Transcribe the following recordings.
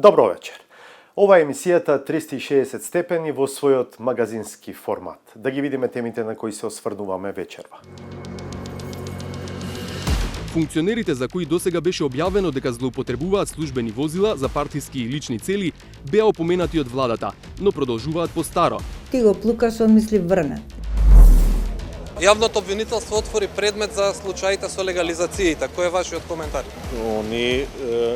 Добро вечер. Ова е емисијата 360 степени во својот магазински формат. Да ги видиме темите на кои се осврнуваме вечерва. Функционерите за кои досега беше објавено дека злоупотребуваат службени возила за партиски и лични цели, беа опоменати од владата, но продолжуваат по старо. Ти го плукаш, он мисли врне. Јавното обвинителство отвори предмет за случаите со легализациите. Кој е вашиот коментар? Они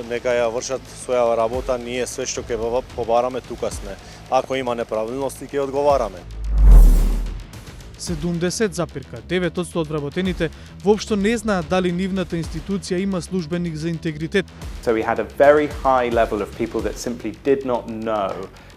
нека ја вршат своја работа, ние све што ќе побараме тука сме. Ако има неправилности ќе одговараме. 70,9% од вработените воопшто не знаат дали нивната институција има службеник за интегритет. So we had a very high level of people that simply did not know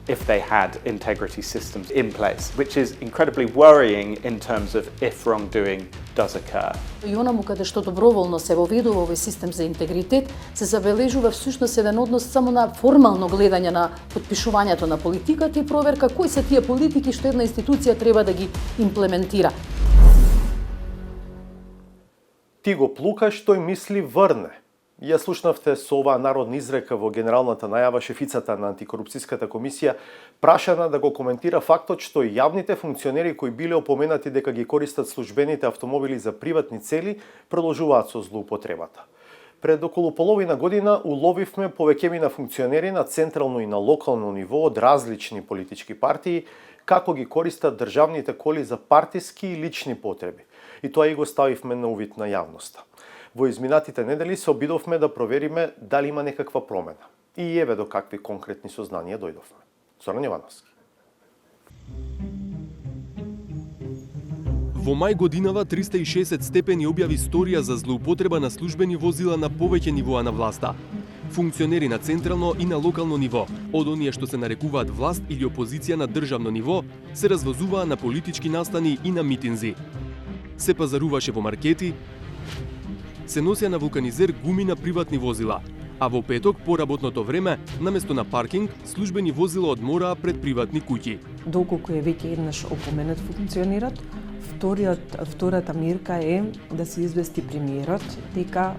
if they had integrity systems in place, which is incredibly worrying in terms of if wrongdoing does occur. И онаму каде што доброволно се воведува овој систем за интегритет, се забележува всушност еден однос само на формално гледање на подпишувањето на политиката и проверка кои се тие политики што една институција треба да ги имплементира. Ти го плукаш, тој мисли врне. Ја слушнавте со оваа народна изрека во генералната најава шефицата на антикорупцијската комисија, прашана да го коментира фактот што јавните функционери кои биле опоменати дека ги користат службените автомобили за приватни цели, продолжуваат со злоупотребата. Пред околу половина година уловивме повеќемина функционери на централно и на локално ниво од различни политички партии како ги користат државните коли за партиски и лични потреби. И тоа и го ставивме на увид на јавноста. Во изминатите недели се обидовме да провериме дали има некаква промена. И еве до какви конкретни сознанија дојдовме. Зоран Јовановски. Во мај годинава 360 степени објави историја за злоупотреба на службени возила на повеќе нивоа на власта. Функционери на централно и на локално ниво, од оние што се нарекуваат власт или опозиција на државно ниво, се развозуваа на политички настани и на митинзи. Се пазаруваше во маркети, се носеа на вулканизер гуми на приватни возила, а во петок по работното време, наместо на паркинг, службени возила одмораа пред приватни куќи. Доколку е веќе еднаш опоменат функционерот, втората мерка е да се извести премиерот дека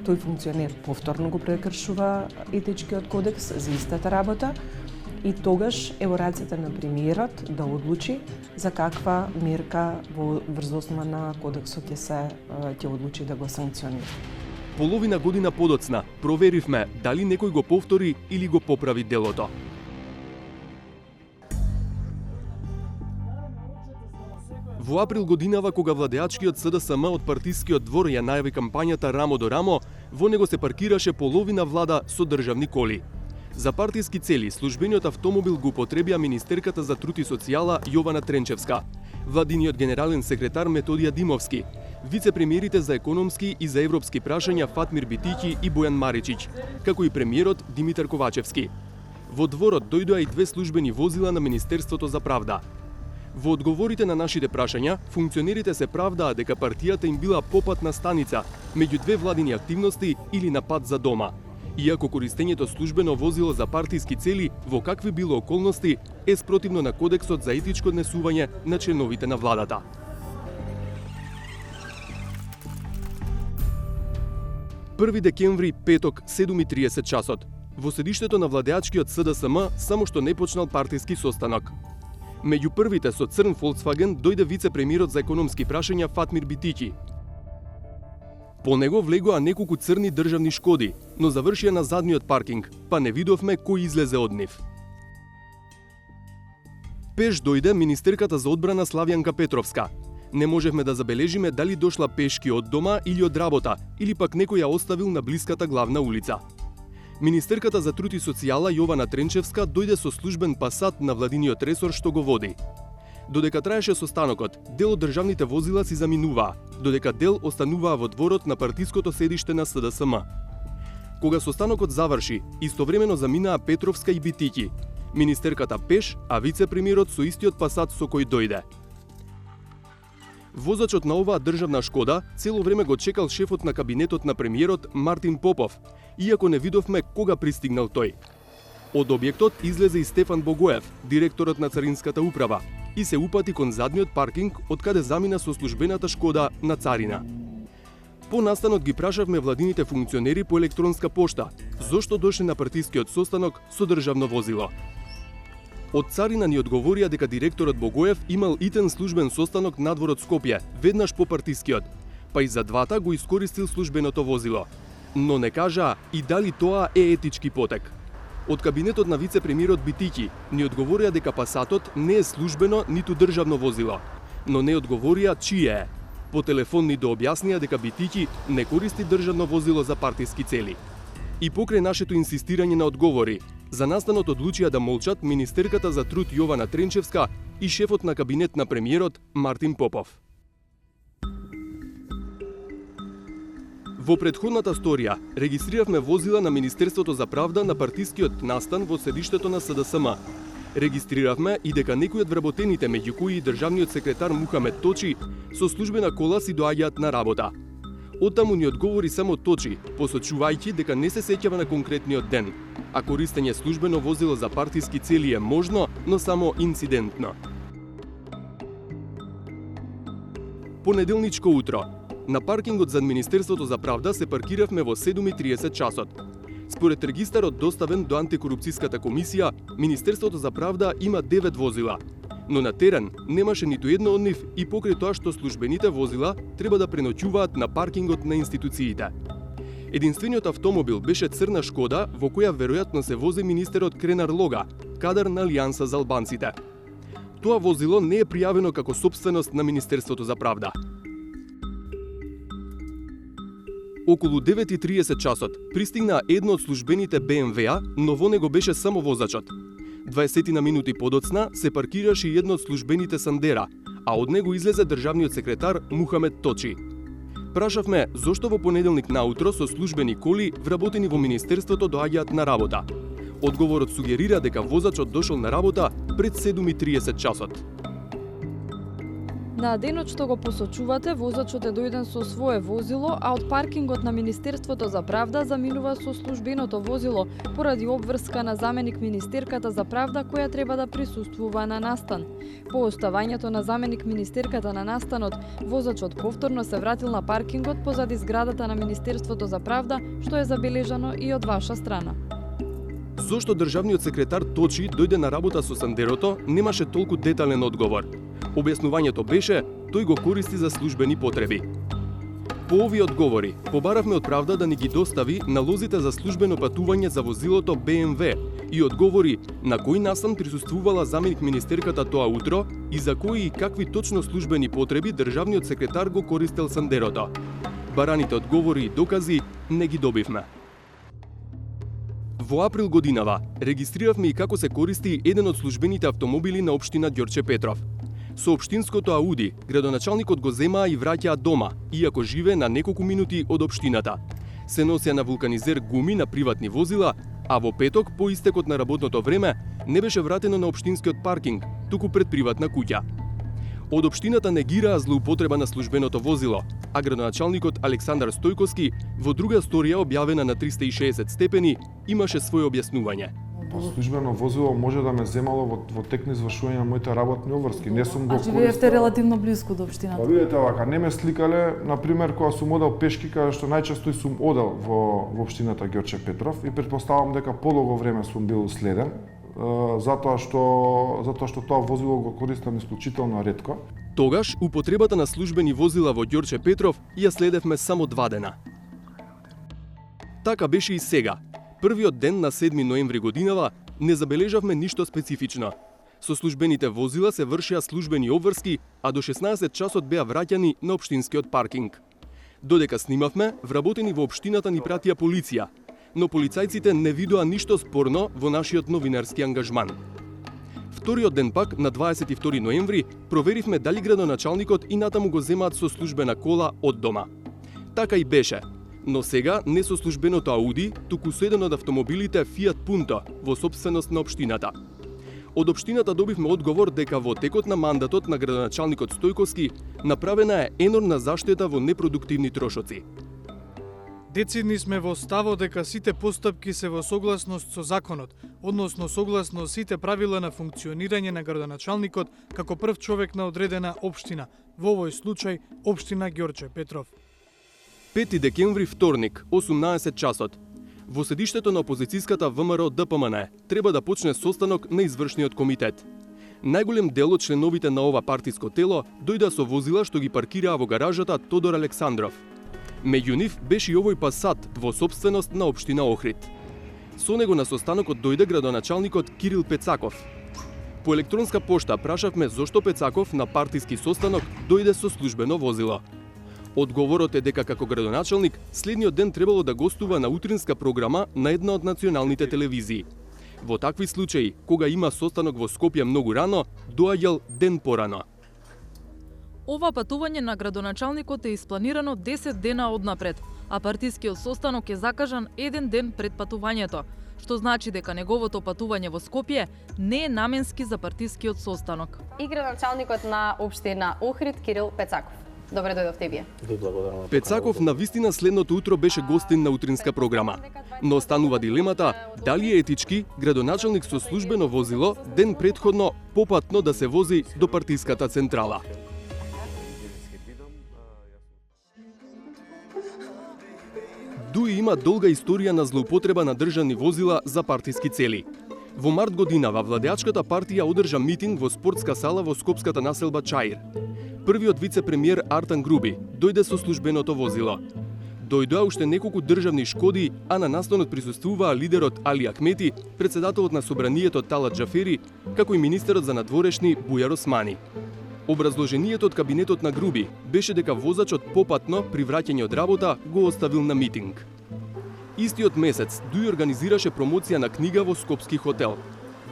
тој функционер повторно го прекршува етичкиот кодекс за истата работа и тогаш е во рацете на премиерот да одлучи за каква мерка врз основа на кодексот ќе одлучи да го санкционира. Половина година подоцна проверивме дали некој го повтори или го поправи делото. Во април годинава, кога владеачкиот СДСМ од партискиот двор ја најави кампањата рамо до рамо, во него се паркираше половина влада со државни коли. За партиски цели, службениот автомобил го употребија министерката за труд и социјала Јована Тренчевска, владиниот генерален секретар Методија Димовски, вице-премиерите за економски и за европски прашања Фатмир Битиќи и Бојан Маричиќ, како и премиерот Димитар Ковачевски. Во дворот дојдоа и две службени возила на Министерството за правда. Во одговорите на нашите прашања, функционерите се правдаа дека партијата им била попатна станица меѓу две владини активности или на пат за дома. Иако користењето службено возило за партиски цели во какви било околности е спротивно на Кодексот за етичко однесување на членовите на владата. Први декември, петок, 7:30 часот. Во седиштето на владеачкиот СДСМ само што не почнал партиски состанок. Меѓу првите со црн Volkswagen дојде вице-премиерот за економски прашања Фатмир Битиќи. По него влегоа неколку црни државни шкоди, но завршија на задниот паркинг, па не видовме кој излезе од нив. Пеш дојде министерката за одбрана Славјанка Петровска. Не можевме да забележиме дали дошла пешки од дома или од работа, или пак некој ја оставил на блиската главна улица. Министерката за труд и социјала Јована Тренчевска дојде со службен пасат на владиниот ресор што го води. Додека траеше состанокот, дел од државните возила си заминуваа, додека дел остануваа во дворот на партиското седиште на СДСМ. Кога состанокот заврши, истовремено заминаа Петровска и Битиќи, министерката пеш, а вице-премиерот со истиот пасат со кој дојде. Возачот на оваа државна шкода цело време го чекал шефот на кабинетот на премиерот Мартин Попов, иако не видовме кога пристигнал тој. Од објектот излезе и Стефан Богоев, директорот на Царинската управа, и се упати кон задниот паркинг од каде замина со службената шкода на царина. По настанот ги прашавме владините функционери по електронска пошта, зошто дошли на партискиот состанок со државно возило. Од Царина ни одговорија дека директорот Богоев имал итен службен состанок надвор од Скопје, веднаш по партискиот, па и за двата го искористил службеното возило. Но не кажа и дали тоа е етички потек. Од кабинетот на вице-премиерот Битики ни одговорија дека Пасатот не е службено ниту државно возило, но не одговорија чие е. По телефон ни дообјаснија дека Битики не користи државно возило за партиски цели. И покрај нашето инсистирање на одговори, за настанот одлучија да молчат министерката за труд Јована Тренчевска и шефот на кабинет на премиерот Мартин Попов. Во претходната сторија регистриравме возила на Министерството за правда на партискиот настан во седиштето на СДСМ. Регистриравме и дека некои од вработените, меѓу кои и државниот секретар Мухамед Точи, со службена кола си доаѓаат на работа. Оттаму ни одговори само Точи, посочувајќи дека не се сеќава на конкретниот ден, а користење службено возило за партиски цели е можно, но само инцидентно. Понеделничко утро. На паркингот за Министерството за правда се паркиравме во 7:30 часот. Според регистарот доставен до антикорупцијската комисија, Министерството за правда има 9 возила, но на терен немаше ниту едно од нив и покрај тоа што службените возила треба да преноќуваат на паркингот на институциите. Единствениот автомобил беше црна Шкода во која веројатно се вози министерот Кренар Лога, кадар на Алијанса за албанците. Тоа возило не е пријавено како сопственост на Министерството за правда. Околу 9:30 часот пристигна едно од службените БМВ-а, но во него беше само возачот. 20 на минути подоцна се паркираше и едно од службените Сандера, а од него излезе државниот секретар Мухамед Точи. Прашавме зошто во понеделник наутро со службени коли вработени во Министерството доаѓаат на работа. Одговорот сугерира дека возачот дошол на работа пред 7:30 часот. На денот што го посочувате, возачот е дојден со свое возило, а од паркингот на Министерството за правда заминува со службеното возило поради обврска на заменик министерката за правда која треба да присуствува на настан. По оставањето на заменик министерката на настанот, возачот повторно се вратил на паркингот позади зградата на Министерството за правда, што е забележано и од ваша страна. Зошто државниот секретар Точи дојде на работа со Сандерото, немаше толку детален одговор. Објаснувањето беше, тој го користи за службени потреби. По овие одговори, побаравме од правда да ни ги достави налозите за службено патување за возилото БМВ и одговори на кој настан присуствувала заменик министерката тоа утро и за кои и какви точно службени потреби државниот секретар го користел Сандерото. Бараните одговори и докази не ги добивме. Во април годинава регистриравме и како се користи еден од службените автомобили на општина Ѓорче Петров. Со општинското Ауди, градоначалникот го земаа и враќаа дома, иако живее на неколку минути од општината. Се носеа на вулканизер гуми на приватни возила, а во петок, по истекот на работното време, не беше вратено на општинскиот паркинг, туку пред приватна куќа. Од општината негираа злоупотреба на службеното возило, а градоначалникот Александар Стојковски во друга сторија објавена на 360 степени имаше своје објаснување. Службено возило може да ме земало во тек на извршување на моите работни обврски. Не сум го користел. Живеевте релативно близко до општината. Па видете вака, не ме сликале, на пример кога сум одел пешки, каде што најчесто и сум одел во општината Ѓорче Петров и претпоставам дека подолго време сум бил следен, затоа што тоа возило го користам исклучително ретко. Тогаш употребата на службени возила во Ѓорче Петров ја следевме само 2 дена. Така беше и сега. Првиот ден на 7 ноември годинава не забележавме ништо специфично. Со службените возила се вршеа службени обврски, а до 16 часот беа враќани на општинскиот паркинг. Додека снимавме, вработени во општината ни пратија полиција, но полицајците не видоа ништо спорно во нашиот новинарски ангажман. Вториот ден пак, на 22 ноември, проверивме дали градоначалникот и натаму го земаат со службена кола од дома. Така и беше, но сега не со службеното Ауди, туку со еден од автомобилите Fiat Punto во сопственост на општината. Од општината добивме одговор дека во текот на мандатот на градоначалникот Стојковски направена е енормна заштета во непродуктивни трошоци. Децидни сме во ставот дека сите постапки се во согласност со законот, односно согласно сите правила на функционирање на градоначалникот како прв човек на одредена општина, во овој случај општина Ѓорче Петров. 5 декември, вторник, 18 часот. Во седиштето на опозицијската ВМРО ДПМН треба да почне состанок на извршниот комитет. Најголем дел од членовите на ова партиско тело дојдоа со возила што ги паркираа во гаражата Тодор Александров. Меѓу нив беше и овој Пасат во собственост на општина Охрид. Со него на состанокот дојде градоначалникот Кирил Пецаков. По електронска пошта прашавме зошто Пецаков на партиски состанок дојде со службено возило. Одговорот е дека како градоначалник следниот ден требало да гостува на утринска програма на една од националните телевизии. Во такви случаи, кога има состанок во Скопје многу рано, доаѓал ден порано. Ова патување на градоначалникот е испланирано 10 дена однапред, а партискиот состанок е закажан еден ден пред патувањето, што значи дека неговото патување во Скопје не е наменски за партискиот состанок. И градоначалникот на општина Охрид Кирил Пецаков. Добре дојдовте и вие. Пецаков на вистина следното утро беше гостин на утринска програма. Но останува дилемата дали е етички градоначалник со службено возило ден претходно попатно да се вози до партиската централа. ДУИ има долга историја на злоупотреба на државни возила за партиски цели. Во март годинава владеачката партија одржа митинг во спортска сала во скопската населба Чаир. Првиот вице-премиер Артан Груби дојде со службеното возило. Дојдоа уште неколку државни шкоди, а на настанот присуствуваа лидерот Али Ахмети, председателот на собранието Талат Джафери, како и министерот за надворешни Бујар Османи. Образложението од кабинетот на Груби беше дека возачот попатно при враќање од работа го оставил на митинг. Истиот месец ДУИ организираше промоција на книга во скопски хотел.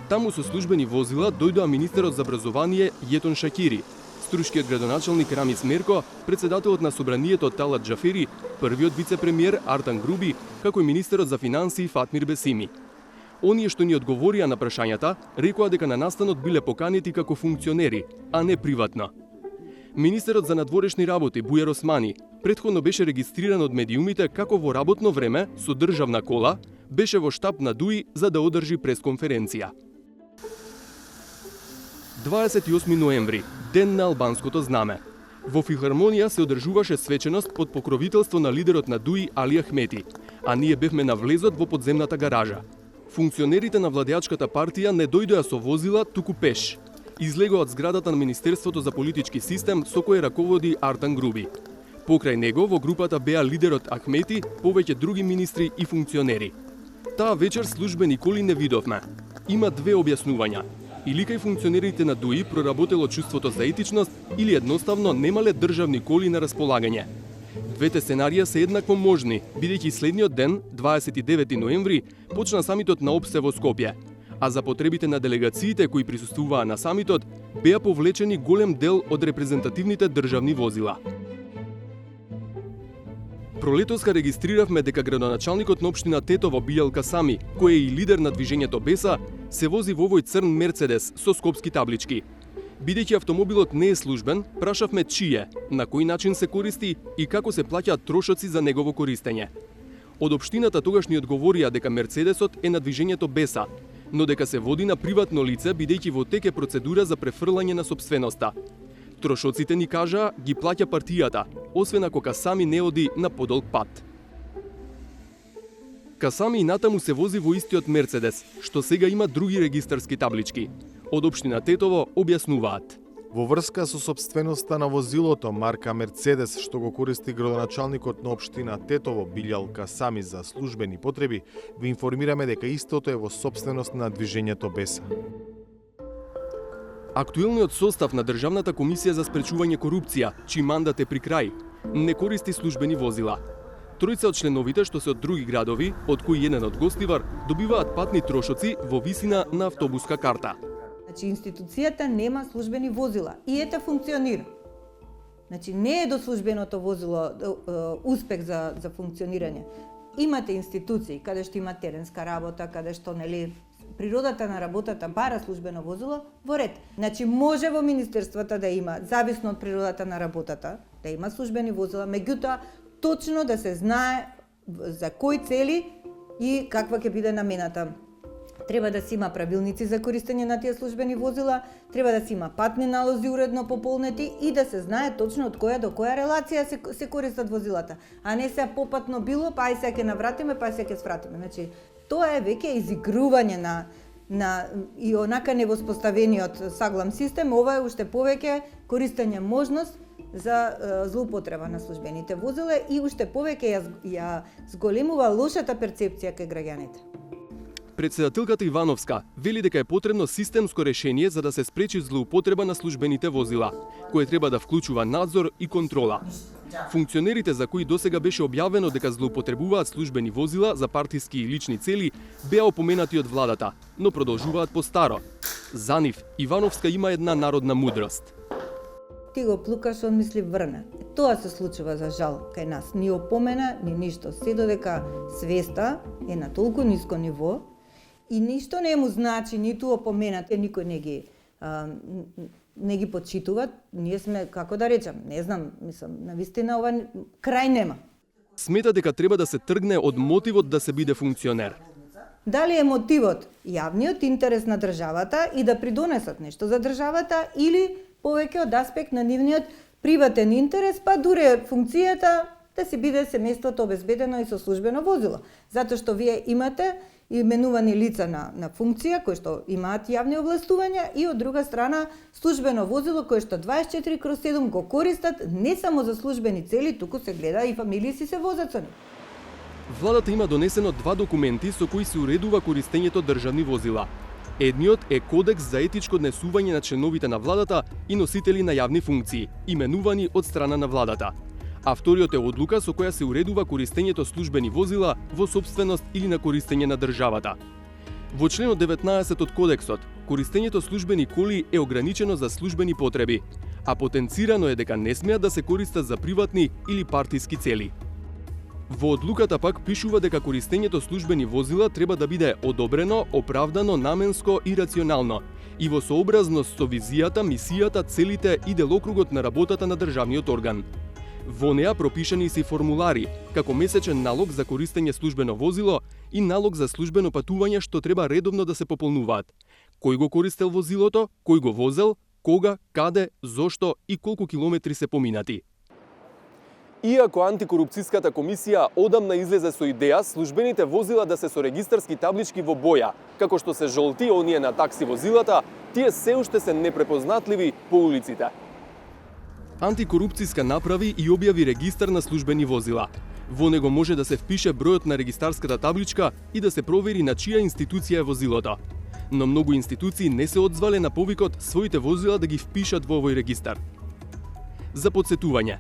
Таму со службени возила дојдоа министерот за образование Јетон Шакири, струшкиот градоначалник Рамис Мерко, председателот на собранието Талат Джафери, првиот вице-премиер Артан Груби, како и министерот за финансии Фатмир Бесими. Оние што ни одговорија на прашањата, рекоа дека на настанот биле поканети како функционери, а не приватно. Министерот за надворешни работи Бујар Османи претходно беше регистриран од медиумите како во работно време со државна кола беше во штаб на ДУИ за да одржи пресконференција. 28 ноември, ден на албанското знаме. Во филхармонија се одржуваше свеченост под покровителство на лидерот на ДУИ Али Ахмети, а ние бевме на влезот во подземната гаража. Функционерите на владеачката партија не дојдоа со возила, туку пеш. Излегоа од зградата на Министерството за политички систем со кој раководи Артан Груби. Покрај него во групата беа лидерот Ахмети, повеќе други министри и функционери. Таа вечер службени коли не видовме. Има две објаснувања. Или кај функционерите на ДУИ проработело чувството за етичност, или едноставно немале државни коли на располагање. Двете сценарија се еднакво можни, бидејќи следниот ден, 29 ноември, почна самитот на ОПСЕ во Скопје, а за потребите на делегациите кои присуствуваа на самитот, беа повлечени голем дел од репрезентативните државни возила. Пролетоска регистриравме дека градоначалникот на општина Тетово Билјал Касами, кој е и лидер на движењето Беса, се вози во овој црн Мерцедес со скопски таблички. Бидејќи автомобилот не е службен, прашавме чие, на кој начин се користи и како се плаќаат трошоци за негово користење. Од општината тогаш ни одговорија дека Мерцедесот е на движењето Беса, но дека се води на приватно лице бидејќи во тек е процедура за префрлање на сопственоста. Трошоците ни кажаа ги плаќа партијата, освен ако Касами не оди на подолг пат. Касами и натаму се вози во истиот Мерцедес, што сега има други регистарски таблички. Од општина Тетово објаснуваат. Во врска со сопственоста на возилото марка Мерцедес што го користи градоначалникот на општина Тетово Билјал Касами за службени потреби, ви информираме дека истото е во сопственост на движењето Беса. Актуелниот состав на Државната комисија за спречување корупција, чиј мандат е при крај, не користи службени возила. Тројца од членовите што се од други градови, од кои еден од гостивар, добиваат патни трошоци во висина на автобуска карта. Значи, институцијата нема службени возила и ете функционира. Значи, не е до службеното возило успех за функционирање. Имате институции каде што има теренска работа, каде што природата на работата бара службено возило, во ред. Значи, може во министерствата да има, зависно од природата на работата, да има службени возила, меѓутоа точно да се знае за кои цели и каква ќе биде намената. Треба да се има правилници за користење на тие службени возила, треба да се има патни налози уредно пополнети и да се знае точно од која до која релација се користат возилата, а не се попатно било, па ај сега ќе навратиме, па сега ќе свратиме. Значи, тоа е веќе изигрување на и онака невоспоставениот саглам систем, ова е уште повеќе користење можност за злоупотреба на службените возила и уште повеќе ја зголемува лошата перцепција кај граѓаните. Председателката Ивановска вели дека е потребно системско решение за да се спречи злоупотреба на службените возила, кое треба да вклучува надзор и контрола. Функционерите за кои досега беше објавено дека злоупотребуваат службени возила за партиски и лични цели беа опоменати од владата, но продолжуваат по старо. За нив Ивановска има една народна мудрост. Ти го плукаш, он мисли врне. Тоа се случува за жал кај нас. Ни опомена, ни ништо. Се додека свеста е на толку ниско ниво и ништо не му значи, ниту опоменат, никој не ги почитува. Ние сме, како да речам, не знам, мислам, навистина ова крај нема. Смета дека треба да се тргне од мотивот да се биде функционер. Дали е мотивот јавниот интерес на државата и да придонесат нешто за државата или повеќе од аспект на нивниот приватен интерес, па дуре функцијата да си биде семејството обезбедено и со службено возило. Затоа што вие имате именувани лица на функција кои што имаат јавни овластувања и од друга страна службено возило кое што 24/7 го користат не само за службени цели, туку се гледа и фамилии си се возат со нив. Владата има донесено 2 документи со кои се уредува користењето државни возила. Едниот е Кодекс за етичко однесување на членовите на владата и носители на јавни функции, именувани од страна на владата. А вториот е одлука со која се уредува користењето службени возила во сопственост или на користење на државата. Во членот 19 од Кодексот, користењето службени коли е ограничено за службени потреби, а потенцирано е дека не смеат да се користат за приватни или партиски цели. Во одлуката пак пишува дека користењето службени возила треба да биде одобрено, оправдано, наменско и рационално и во сообразност со визијата, мисијата, целите и делокругот на работата на државниот орган. Во неа пропишани се формулари, како месечен налог за користење службено возило и налог за службено патување што треба редовно да се пополнуваат. Кој го користел возилото, кој го возел, кога, каде, зошто и колку километри се поминати. Иако антикорупцијската комисија одамна излезе со идеја службените возила да се со регистарски таблички во боја, како што се жолти оние на такси возилата, тие се уште се непрепознатливи по улиците. Антикорупцијска направи и објави регистар на службени возила. Во него може да се впише бројот на регистарската табличка и да се провери на чија институција е возилото. Но многу институции не се одзвале на повикот своите возила да ги впишат во овој регистар. За подсетување,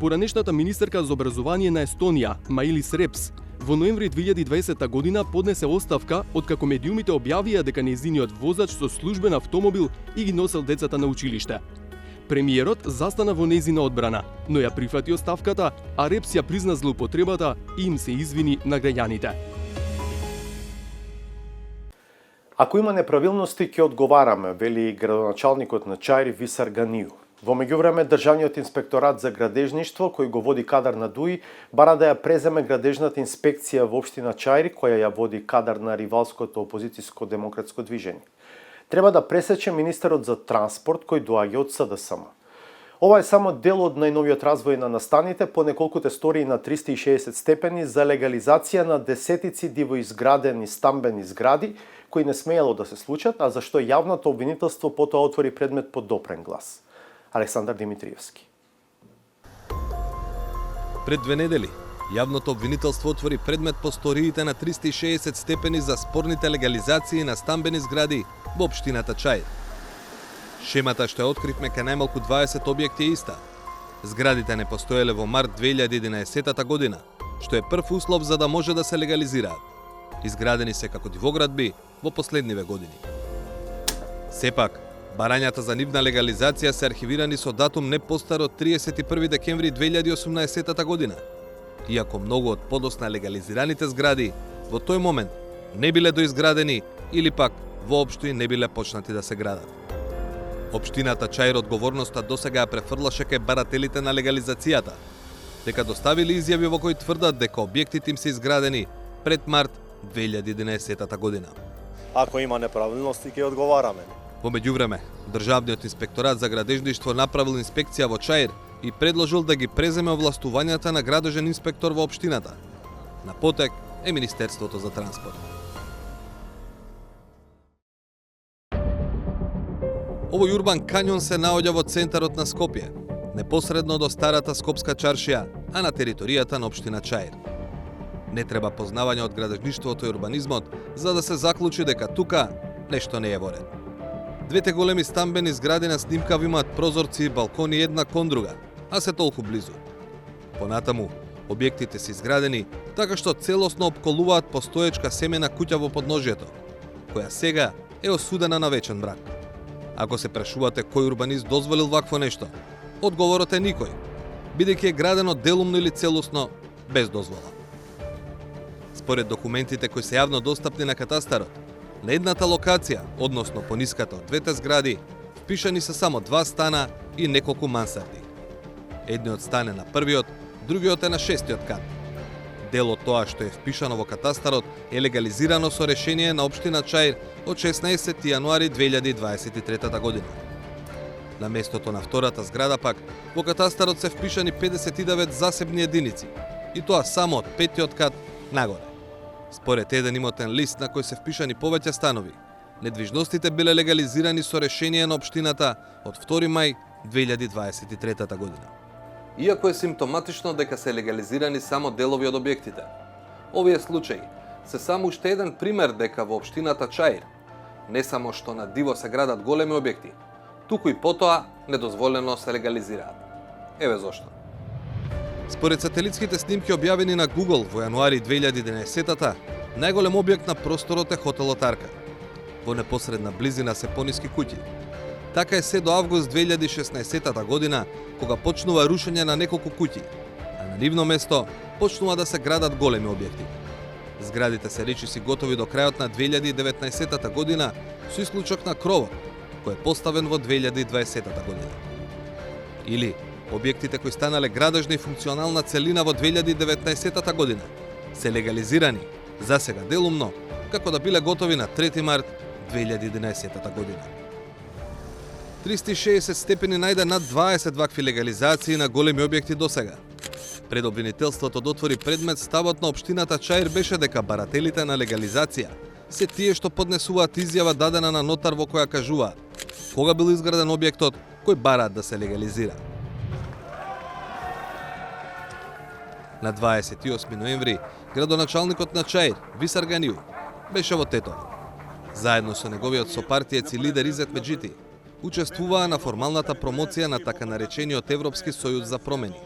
поранешната министерка за образование на Естонија, Маилис Репс, во ноември 2020 година поднесе оставка откако медиумите објавија дека нејзиниот возач со службен автомобил и ги носел децата на училиште. Премиерот застана во нејзина одбрана, но ја прифати оставката, а Репс ја призна злоупотребата и им се извини на граѓаните. Ако има неправилности, ќе одговараме, вели градоначалникот на Чаир Висар Ганију. Во меѓувреме, Државниот инспекторат за градежништво, кој го води Кадар Надуи, бара да ја преземе градежната инспекција во општина Чаир, која ја води Кадар на ривалското опозицијско демократско движење. Треба да пресече министерот за транспорт кој доаѓа од СДСМ. Ова е само дел од најновиот развој на настаните по неколкуте стории на 360 степени за легализација на десетици дивоизградени стамбени згради кои не смеело да се случат, а зашто јавното обвинителство потоа отвори предмет под допрен глас. Александар Димитриевски. Пред 2 недели, јавното обвинителство отвори предмет по сториите на 360 степени за спорните легализации на стамбени згради во општината Чаир. Шемата што ја откривме кај најмалку 20 објекти е иста. Зградите не постоеле во март 2011 година, што е прв услов за да може да се легализираат. Изградени се како дивоградби во последниве години. Сепак, барањата за нивна легализација се архивирани со датум не постар од 31 декември 2018 година. Иако многу од подосна легализираните згради во тој момент не биле доизградени или пак воопшто не биле почнати да се градат. Општината Чаир одговорноста досега ја префрлаше кај барателите на легализацијата, дека доставили изјави во кои тврдат дека објектите им се изградени пред март 2011 година. Ако има неправилности, ќе одговараме. Во меѓувреме, Државниот инспекторат за градежништво направил инспекција во Чаир и предложил да ги преземе овластувањата на градежен инспектор во општината. На потек е Министерството за транспорт. Овој урбан кањон се наоѓа во центарот на Скопје, непосредно до старата Скопска чаршија, а на територијата на општина Чаир. Не треба познавање од градежништвото и урбанизмот за да се заклучи дека тука нешто не е во ред. Двете големи стамбени згради на снимкава имаат прозорци и балкони една кон друга, а се толку близу. Понатаму, објектите се изградени така што целосно опколуваат постоечка семена куќа во подножјето, која сега е осудена на вечен мрак. Ако се прашувате кој урбанист дозволил вакво нешто, одговорот е никој, бидејќи е градено делумно или целосно без дозвола. Според документите кои се јавно достапни на катастарот, на едната локација, односно пониската од двете згради, впишани се само 2 стана и неколку мансарди. Едниот стан е на првиот, другиот е на 6-тиот кат. Дел од тоа што е впишано во катастарот е легализирано со решение на општина Чаир од 16 јануари 2023 година. На местото на втората зграда пак, во катастарот се впишани 59 засебни единици, и тоа само од 5-тиот кат нагоре. Според еден имотен лист на кој се впишани повеќе станови, недвижностите биле легализирани со решение на општината од 2 мај 2023 година. Иако е симптоматично дека се легализирани само делови од објектите, овие случаи се само уште еден пример дека во општината Чаир не само што на диво се градат големи објекти, туку и потоа недозволено се легализираат. Еве зошто. Според сателитските снимки објавени на Google во јануари 2011-та, најголем објект на просторот е хотелот Арка. Во непосредна близина се пониски куќи. Така е се до август 2016 година, кога почнува рушење на неколку куќи, а на нивно место почнува да се градат големи објекти. Зградите се речиси готови до крајот на 2019 година, со исклучок на кровот, кој е поставен во 2020 година. Или објектите кои станале градежна и функционална целина во 2019 година се легализирани, засега делумно, како да биле готови на 3 март 2011 година. 360 степени најде над 20 вакви легализации на големи објекти досега. Пред обвинителството дотвори предмет, ставот на општината Чаир беше дека барателите на легализација се тие што поднесуваат изјава дадена на нотар во која кажуваат кога бил изграден објектот кој бараат да се легализира. На 28 ноември, градоначалникот на Чаир, Висар Ганиу, беше во Тетово. Заедно со неговиот сопартиец и лидер Изет Меджити, учествуваа на формалната промоција на така наречениот Европски сојуз за промени,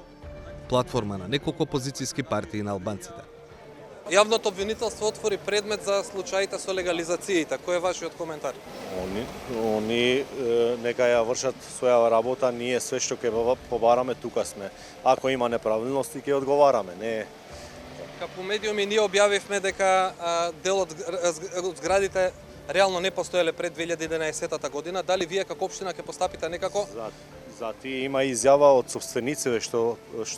платформа на неколку опозицијски партии на албанците. Јавното обвинителство отвори предмет за случаите со легализациите. Кој е вашиот коментар? Они нека ја вршат своја работа, ние све што ќе побараме тука сме. Ако има неправилности ќе одговараме, не. Како медиуми ние објавивме дека дел од зградите реално не постоеле пред 2011 година. Дали вие како општина ќе постапите некако? За тие има изјава од собствениците што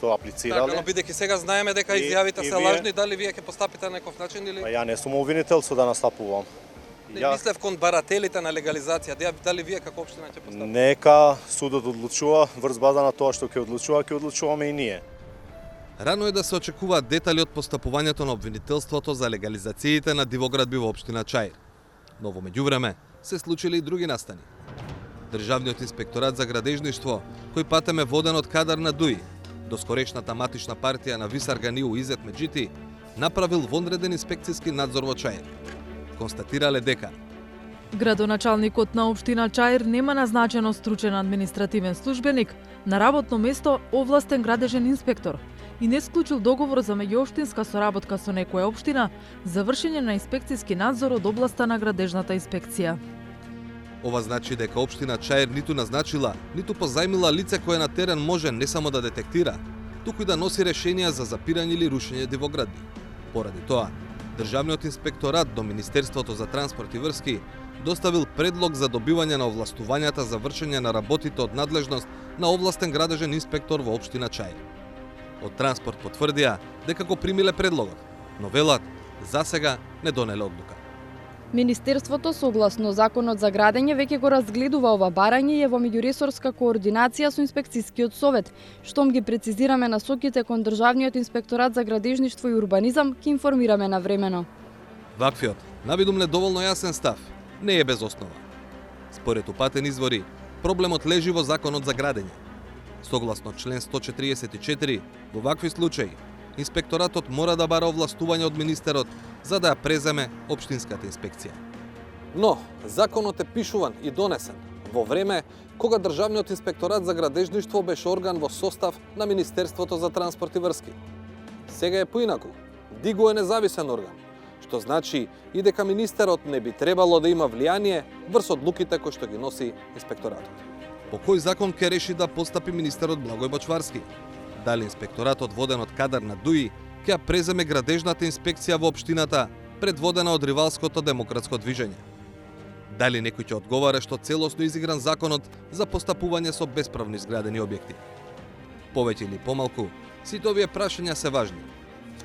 аплицирале. Така, но бидејќи сега знаеме дека изјавите се лажни, дали вие ќе постапите на некој начин или? Ја не сум обвинител со да настапувам. Не мислев кон барателите на легализација, дали вие како општина ќе постапите? Нека судот одлучува, врз база на тоа што ќе одлучуваме и ние. Рано е да се очекуваат детали од постапувањето на обвинителството за легализациите на дивоградби во општина Чаир. Но во меѓувреме се случили и други настани. Државниот инспекторат за градежништво, кој патем е воден од кадар на ДУИ, доскорешната матична партија на Висар Ганиу Изет Меджити, направил вонреден инспекцијски надзор во Чаир. Констатирале дека градоначалникот на општина Чаир нема назначено стручен административен службеник, на работно место овластен градежен инспектор и не склучил договор за меѓуопштинска соработка со некоја општина за вршење на инспекцијски надзор од областа на градежната инспекција. ова значи дека општина Чаир ниту назначила, ниту позајмила лице кое на терен може не само да детектира, туку и да носи решенија за запирање или рушење дивоградби. Поради тоа, Државниот инспекторат до Министерството за транспорт и врски доставил предлог за добивање на овластувањата за вршење на работите од надлежност на овластен градежен инспектор во општина Чаир. Од транспорт потврдија дека го примиле предлогот, но велат засега не донеле одлука. Министерството согласно Законот за градење веќе го разгледува ова барање и е во меѓуресорска координација со инспекцијскиот совет. Штом ги прецизираме насоките кон Државниот инспекторат за градежништво и урбанизам, ќе информираме навремено. Ваквиот, навидум недоволно јасен став, не е без основа. Според упатен извори, проблемот лежи во Законот за градење. Согласно член 144, во вакви случаи, инспекторатот мора да бара овластување од министерот за да ја преземе општинската инспекција. Но, законот е пишуван и донесен во време кога Државниот инспекторат за градежништво беше орган во состав на Министерството за транспорт и врски. Сега е поинаку, Диго е независен орган, што значи и дека министерот не би требало да има влијание врз одлуките кои што ги носи инспекторатот. По кој закон ќе реши да постапи министерот Благој Бочварски? Дали инспекторатот воден од кадар на ДУИ ќе ја преземе градежната инспекција во општината, предводена од ривалското демократско движење? Дали некој ќе одговара што целосно изигран законот за постапување со бесправно изградени објекти? Повеќе или помалку, сите овие прашања се важни.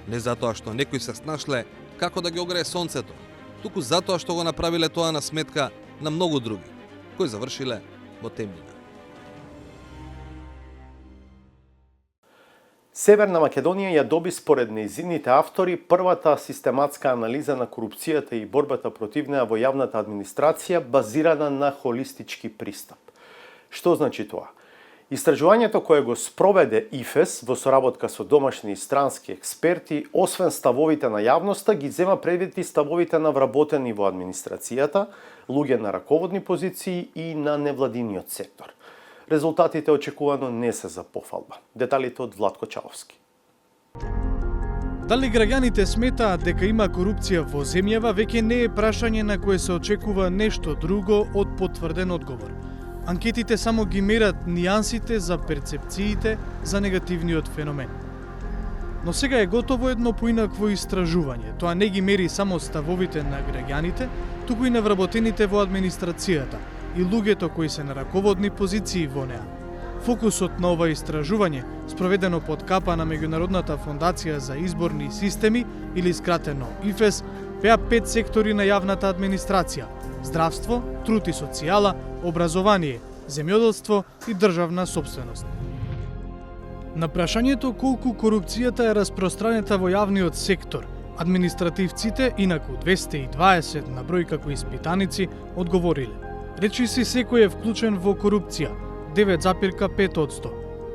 Не затоа што некои се снашле како да ги огрее сонцето, туку затоа што го направиле тоа на сметка на многу други, кои завршиле во темнина. Северна Македонија ја доби според нејзините автори првата систематска анализа на корупцијата и борбата против неа во јавната администрација базирана на холистички пристап. Што значи тоа? Истражувањето кое го спроведе ИФЕС во соработка со домашни и странски експерти, освен ставовите на јавноста, ги зема предвид и ставовите на вработени во администрацијата, луѓе на раководни позиции и на невладиниот сектор. Резултатите очекувано не се за пофалба. Деталите од Владко Чаловски. Дали граѓаните сметаат дека има корупција во земјава, веќе не е прашање на кое се очекува нешто друго од потврден одговор. Анкетите само ги мерат нијансите за перцепциите за негативниот феномен. Но сега е готово едно поинакво истражување. Тоа не ги мери само ставовите на граѓаните, туку и на вработените во администрацијата и луѓето кои се на раководни позиции во неа. Фокусот на ова истражување, спроведено под капа на Меѓународната фондација за изборни системи, или скратено ИФЕС, беа 5 сектори на јавната администрација: здравство, труд и социјала, образование, земјоделство и државна собственост. На прашањето колку корупцијата е распространета во јавниот сектор, административците, инаку 220 на број како испитаници, одговориле: речиси секој е вклучен во корупција, 9,5%.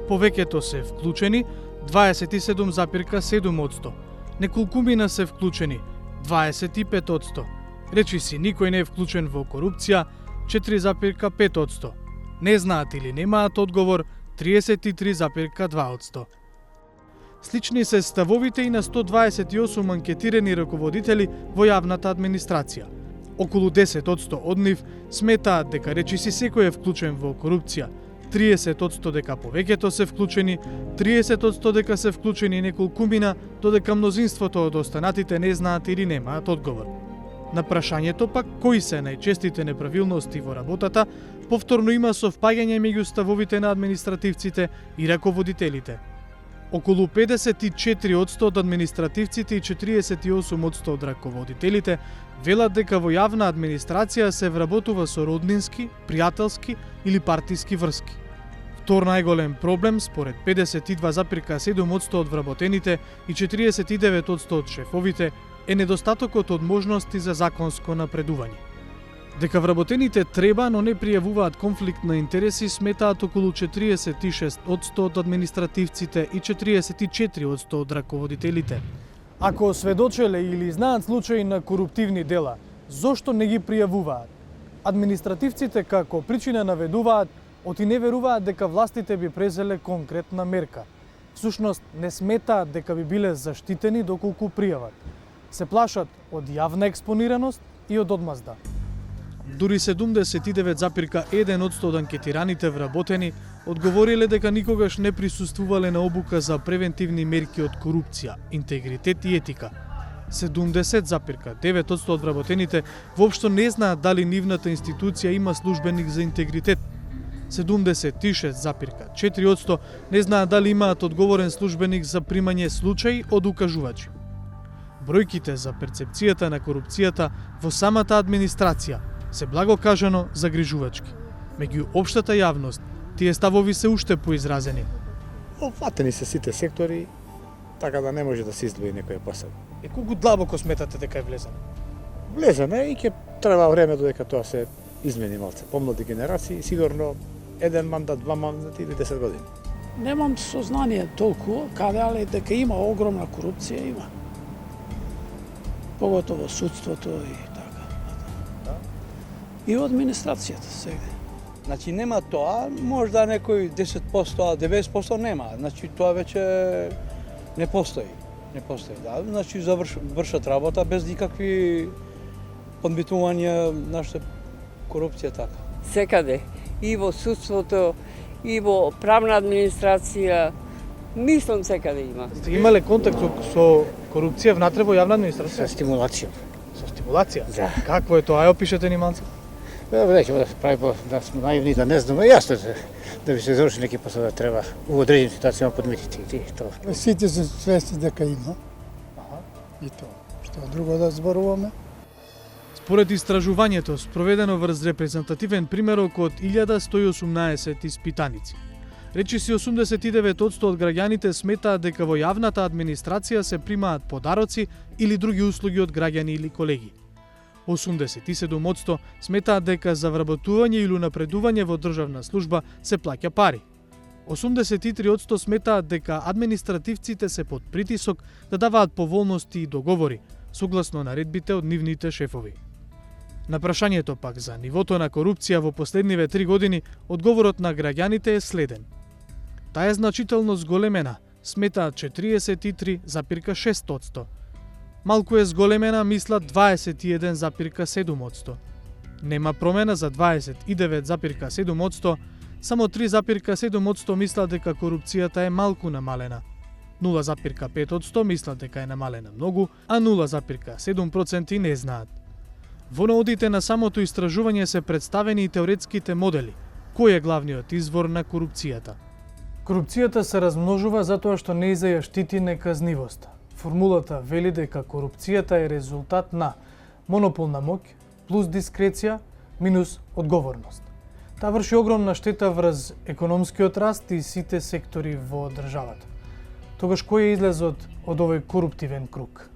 Повеќето се вклучени, 27,7%. Неколкумина се вклучени, 25%. Речиси никој не е вклучен во корупција, 4,5%. Не знаат или немаат одговор, 33,2%. Слични се ставовите и на 128 анкетирани раководители во јавната администрација. Околу 10% од нив сметаат дека речиси секој е вклучен во корупција, 30% дека повеќето се вклучени, 30% дека се вклучени неколкумина, додека мнозинството од останатите не знаат или немаат одговор. На прашањето пак кои се најчестите неправилности во работата, повторно има совпаѓање меѓу ставовите на административците и раководителите. Околу 54% од административците и 48% од раководителите велат дека во јавна администрација се вработува со роднински, пријателски или партиски врски. Втор најголем проблем, според 52,7% од вработените и 49% од шефовите, е недостатокот од можности за законско напредување. Дека вработените треба, но не пријавуваат конфликт на интереси, сметаат околу 46% од административците и 44% од раководителите. Ако сведочеле или знаат случаи на коруптивни дела, зошто не ги пријавуваат? Административците како причина наведуваат оти не веруваат дека властите би презеле конкретна мерка. Всушност не сметаат дека би биле заштитени доколку пријават. Се плашат од јавна експонираност и од одмазда. Дури 79,1% од анкетираните вработени одговориле дека никогаш не присуствувале на обука за превентивни мерки од корупција, интегритет и етика. 70,9% од вработените воопшто не знаат дали нивната институција има службеник за интегритет. 76,4% не знаат дали имаат одговорен службеник за примање случаи од укажувачи. Бројките за перцепцијата на корупцијата во самата администрација се благо кажано загрижувачки. Меѓу општата јавност, тие ставови се уште поизразени. Опфатени се сите сектори, така да не може да се издвои некој посебно. И колку длабоко сметате дека е влезено? Влезено е и ќе треба време додека тоа се измени малце. Помлади генерации, сигурно еден мандат, 2 мандати или 10 години. Немам сознание толку каде, али дека има огромна корупција, има. Поготово судството и така. И од администрацијата сега. Значи нема тоа, можда некој 10%, а 90% нема. Значи тоа веќе не постои. Не постои, да. Значи вршат работа без никакви подмитувања нашата корупција така. Секаде, и во судството, и во правна администрација, мислам секаде има. Сте имале контакт со корупција внатре во јавна администрација? Со стимулација. Со стимулација? Да. Какво е тоа? Ај опишете ни малце. Веќе да се прави да сме наивни, да не знаме, јасно да би се заврши неки посол да треба у одредени ситуации подмитити и тоа. Сите се свесни дека има. И тоа. Што друго да зборуваме? Според истражувањето, спроведено врз репрезентативен примерок од 1118 испитаници, речиси 89% од граѓаните сметаат дека во јавната администрација се примаат подароци или други услуги од граѓани или колеги. 87% сметаат дека за вработување или напредување во државна служба се плаќа пари. 83% сметаат дека административците се под притисок да даваат поволности и договори, согласно наредбите од нивните шефови. На прашањето пак за нивото на корупција во последниве 3 години, одговорот на граѓаните е следен. Таа е значително зголемена, сметаат 43,6%. Малку е зголемена, мислат 21,7%. Нема промена за 29,7%, само 3,7% мислат дека корупцијата е малку намалена. 0,5% мислат дека е намалена многу, а 0,7% не знаат. Во наодите на самото истражување се представени и теоретските модели. Кој е главниот извор на корупцијата? Корупцијата се размножува затоа што не ја штити неказнивост. Формулата вели дека корупцијата е резултат на монопол на моќ плюс дискреција минус одговорност. Таа врши огромна штета врз економскиот раст и сите сектори во државата. Тогаш кој е излезот од овој коруптивен круг?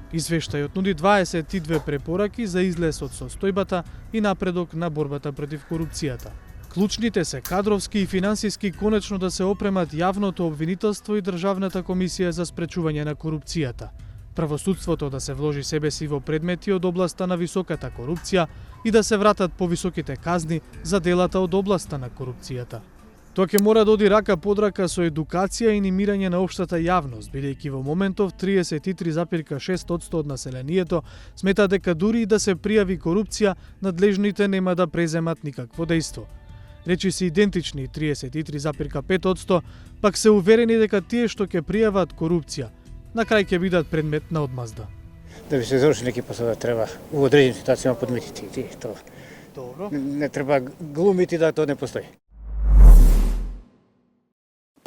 Извештајот нуди 22 препораки за излез од состојбата и напредок на борбата против корупцијата. Клучните се кадровски и финансиски конечно да се опремат јавното обвинителство и Државната комисија за спречување на корупцијата, правосудството да се вложи себе си во предмети од областа на високата корупција и да се вратат повисоките казни за делата од областа на корупцијата. Тоа ќе мора да оди рака под рака со едукација и анимирање на општата јавност, бидејќи во моментов 33,6% од населението смета дека дури и да се пријави корупција, надлежните нема да преземат никакво дејство. Речиси идентични 33,5%, пак се уверени дека тие што ќе пријават корупција, на крај ќе бидат предмет на одмазда. Да би се заврши неки посол да треба у одредени ситуации подмитити и тоа. Добро. Не треба глумити да тоа не постои.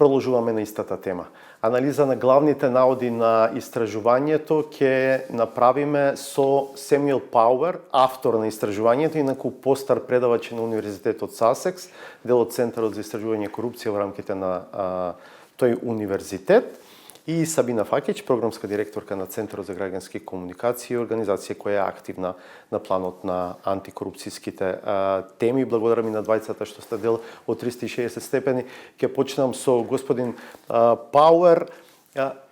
Продолжуваме на истата тема. Анализа на главните наоди на истражувањето ќе направиме со Семјуел Пауер, автор на истражувањето, инаку постар предавач на Универзитетот Сасекс, дел од Центарот за истражување корупција во рамките на тој универзитет, и Сабина Факиќ, програмска директорка на Центарот за граѓански комуникации, организација која е активна на планот на антикорупцијските теми. Благодарам и на двајцата што сте дел од 360 степени. Ќе почнам со господин Пауер.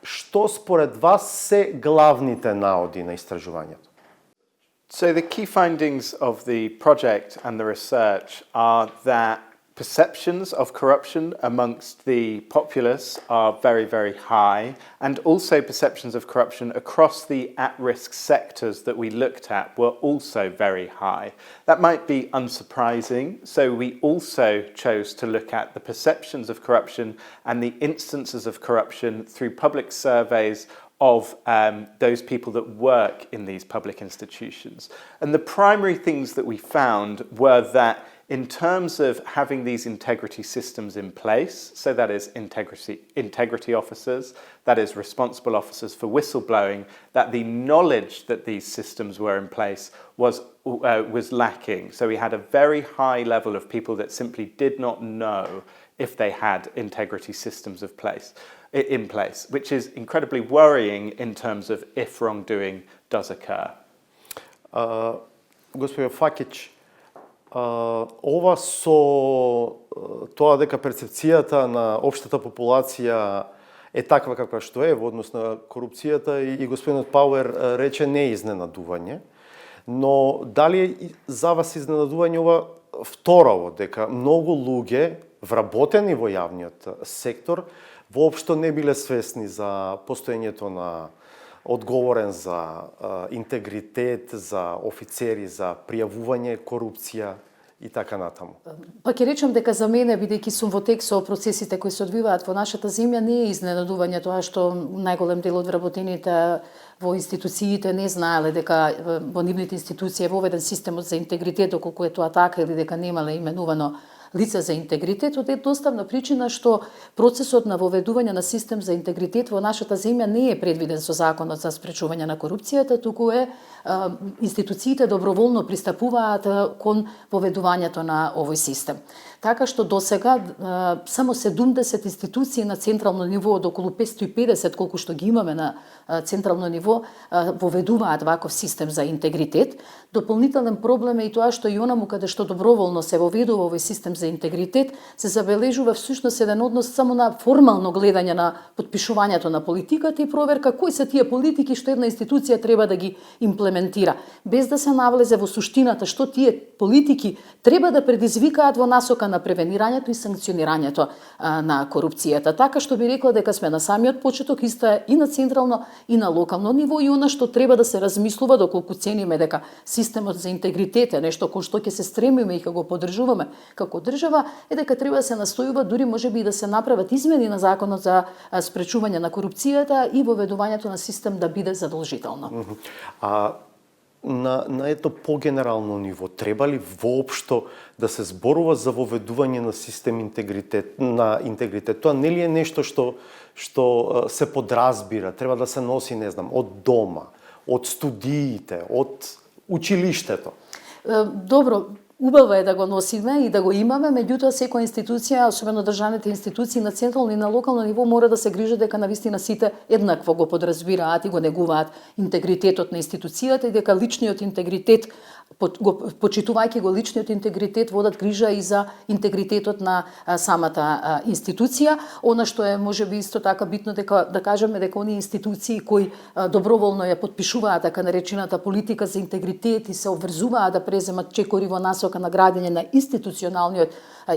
Што според вас се главните наоди на истражувањето? So the key findings of the project and the research are that perceptions of corruption amongst the populace are very, very high, and also perceptions of corruption across the at-risk sectors that we looked at were also very high. That might be unsurprising, so we also chose to look at the perceptions of corruption and the instances of corruption through public surveys of those people that work in these public institutions. And the primary things that we found were that in terms of having these integrity systems in place, so that is integrity officers, that is responsible officers for whistleblowing, that the knowledge that these systems were in place was lacking. So we had a very high level of people that simply did not know if they had integrity systems in place, which is incredibly worrying in terms of if wrongdoing does occur. Господин Факич, ова со тоа дека перцепцијата на општата популација е таква каква што е во однос на корупцијата и господинот Пауер рече не е изненадување, но дали е за вас изненадување ова второво, дека многу луѓе вработени во јавниот сектор воопшто не биле свесни за постоењето на одговорен за интегритет, за офицери, за пријавување корупција и така натаму. Па ќе речем дека за мене, бидејќи сум во тек со процесите кои се одвиваат во нашата земја, не е изненадување тоа што најголем дел од вработените во институциите не знаеле дека во нивните институции е воведен системот за интегритет, доколку е тоа така, или дека немале именувано лице за интегритет, од едноставна причина што процесот на воведување на систем за интегритет во нашата земја не е предвиден со законот за спречување на корупцијата, туку е институциите доброволно пристапуваат кон воведувањето на овој систем. Така што досега само 70 институции на централно ниво од околу 550 колку што ги имаме на централно ниво воведуваат ваков систем за интегритет. Дополнителен проблем е и тоа што и онаму каде што доброволно се воведува овој систем за интегритет, се забележува всушност еден однос само на формално гледање на потпишувањето на политиката и проверка кои се тие политики што една институција треба да ги имплементира, без да се навлезе во суштината што тие политики треба да предизвикаат во насока на превенирањето и санкционирањето на корупцијата. Така што би рекла дека сме на самиот почеток, иста и на централно и на локално ниво, и она што треба да се размислува, доколку цениме дека системот за интегритет е нешто кон што ќе се стремиме и ќе го поддржуваме како држава, е дека треба да се настојува дури можеби и да се направат измени на законот за спречување на корупцијата и воведувањето на систем да биде задолжително. На ето по-генерално ниво, треба ли воопшто да се зборува за воведување на систем интегритет? Тоа не ли е нешто што се подразбира, треба да се носи, не знам, од дома, од студиите, од училиштето? Добро, убаво е да го носиме и да го имаме, меѓутоа секоја институција, особено државните институции на централно и на локално ниво, мора да се грижи дека навистина сите еднакво го подразбираат и го негуваат интегритетот на институцијата и дека личниот интегритет, почитувајќи го личниот интегритет, водат грижа и за интегритетот на самата институција. Она што е можеби исто така битно да кажеме дека оние институции кои доброволно ја потпишуваат така наречената политика за интегритет и се обврзуваат да преземат чекори во насока на градење на институционалниот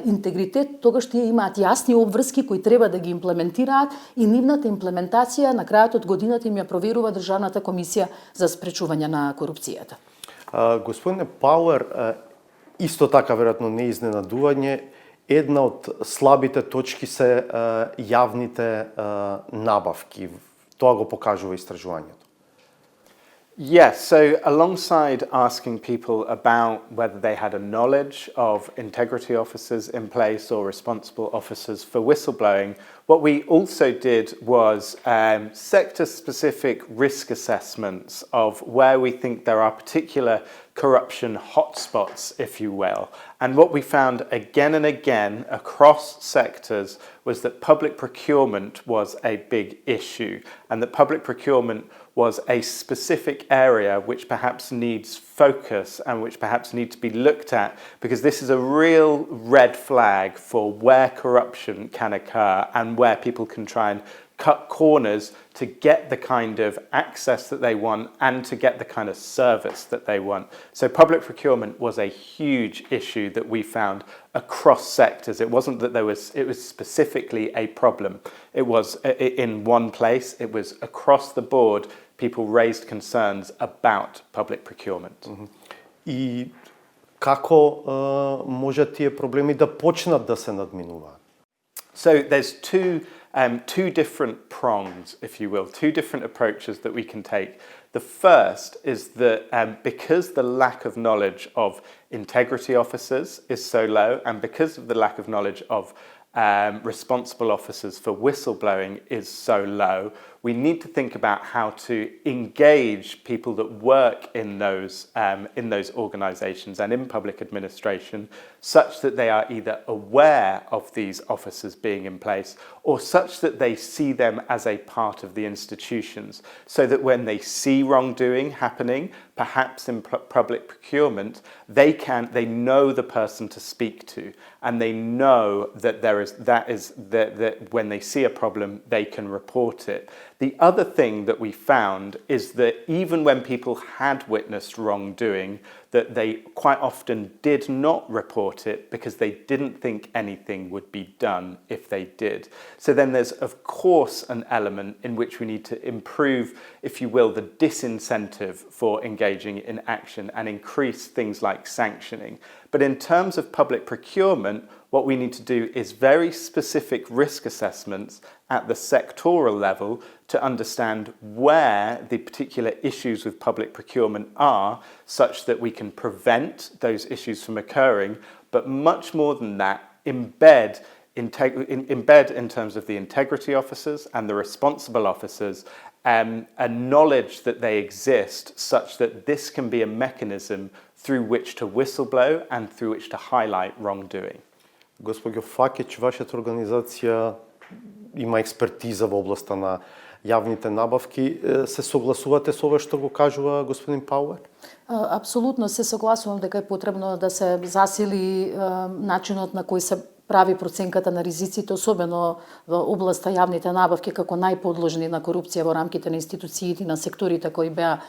интегритет, тогаш тие имаат јасни обврски кои треба да ги имплементираат и нивната имплементација на крајот од годината им ја проверува Државната комисија за спречување на корупцијата. Господине Пауер, исто така веројатно не изненадување, една од слабите точки се јавните набавки. Тоа го покажува истражувањето. Yes, so alongside asking people about whether they had a knowledge of integrity officers in place or responsible officers for whistleblowing, what we also did was sector-specific risk assessments of where we think there are particular corruption hotspots, if you will. And what we found again and again across sectors was that public procurement was a big issue, and that public procurement was a specific area which perhaps needs focus and which perhaps need to be looked at, because this is a real red flag for where corruption can occur and where people can try and cut corners to get the kind of access that they want and to get the kind of service that they want. So public procurement was a huge issue that we found across sectors. It wasn't that it was specifically a problem. It was in one place, it was across the board, people raised concerns about public procurement. И како може тие проблеми да почнат да се надминуваат? So there's two different prongs, if you will, two different approaches that we can take. The first is that because the lack of knowledge of integrity officers is so low, and because of the lack of knowledge of responsible officers for whistleblowing is so low, we need to think about how to engage people that work in those organisations and in public administration, such that they are either aware of these officers being in place or such that they see them as a part of the institutions, so that when they see wrongdoing happening, perhaps in public procurement, they know the person to speak to, and they know that that when they see a problem, they can report it. The other thing that we found is that even when people had witnessed wrongdoing, that they quite often did not report it because they didn't think anything would be done if they did. So then there's, of course, an element in which we need to improve, if you will, the disincentive for engaging in action and increase things like sanctioning. But in terms of public procurement, what we need to do is very specific risk assessments at the sectoral level to understand where the particular issues with public procurement are, such that we can prevent those issues from occurring, but much more than that, embed in terms of the integrity officers and the responsible officers a knowledge that they exist, such that this can be a mechanism through which to whistleblow and through which to highlight wrongdoing. Госпоѓо Факич, вашата организација има експертиза во областа на јавните набавки. Се согласувате со ова што го кажува господин Пауер? Апсолутно се согласувам дека е потребно да се засили начинот на кој се прави проценката на ризиците, особено во областа јавните набавки, како најподложни на корупција во рамките на институциите и на секторите кои беа